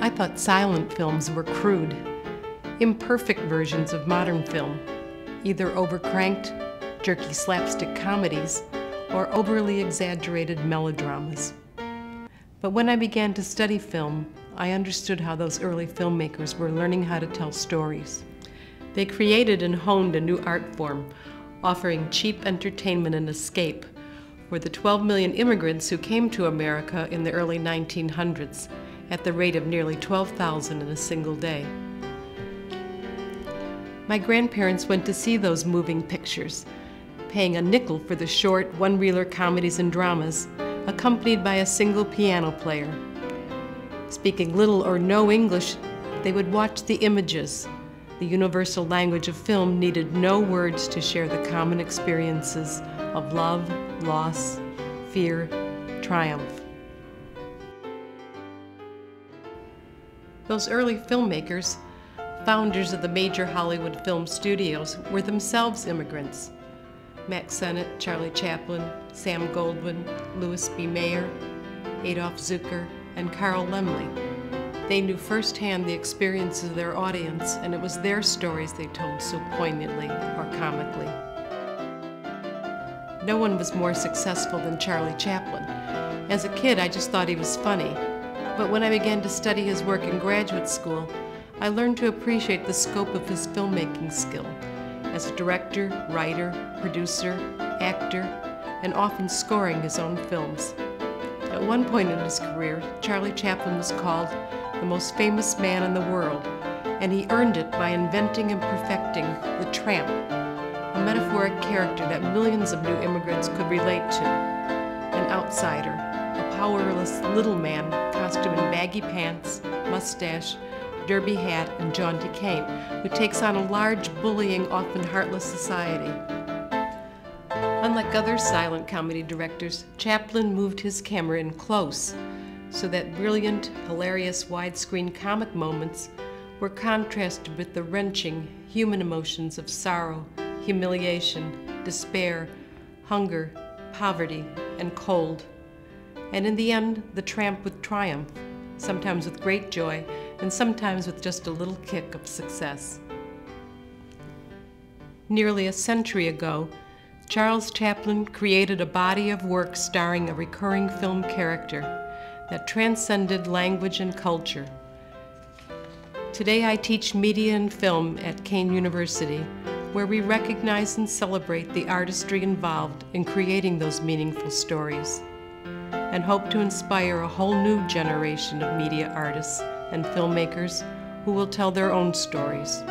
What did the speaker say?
I thought silent films were crude, imperfect versions of modern film, either overcranked, jerky slapstick comedies, or overly exaggerated melodramas. But when I began to study film, I understood how those early filmmakers were learning how to tell stories. They created and honed a new art form, offering cheap entertainment and escape for the 12 million immigrants who came to America in the early 1900s at the rate of nearly 12,000 in a single day. My grandparents went to see those moving pictures, paying a nickel for the short, one-reeler comedies and dramas, accompanied by a single piano player. Speaking little or no English, they would watch the images. The universal language of film needed no words to share the common experiences of love, loss, fear, triumph. Those early filmmakers, founders of the major Hollywood film studios, were themselves immigrants. Max Sennett, Charlie Chaplin, Sam Goldwyn, Louis B. Mayer, Adolf Zukor, and Carl Laemmle. They knew firsthand the experiences of their audience, and it was their stories they told so poignantly or comically. No one was more successful than Charlie Chaplin. As a kid, I just thought he was funny. But when I began to study his work in graduate school, I learned to appreciate the scope of his filmmaking skill as a director, writer, producer, actor, and often scoring his own films. At one point in his career, Charlie Chaplin was called the most famous man in the world, and he earned it by inventing and perfecting the tramp, a metaphoric character that millions of new immigrants could relate to. An outsider, a powerless little man costumed in baggy pants, mustache, derby hat, and jaunty cane, who takes on a large, bullying, often heartless society. Unlike other silent comedy directors, Chaplin moved his camera in close so that brilliant, hilarious, widescreen comic moments were contrasted with the wrenching human emotions of sorrow, humiliation, despair, hunger, poverty, and cold. And in the end, the tramp would triumph, sometimes with great joy, and sometimes with just a little kick of success. Nearly a century ago, Charles Chaplin created a body of work starring a recurring film character that transcended language and culture. Today I teach media and film at Kean University, where we recognize and celebrate the artistry involved in creating those meaningful stories, and hope to inspire a whole new generation of media artists and filmmakers who will tell their own stories.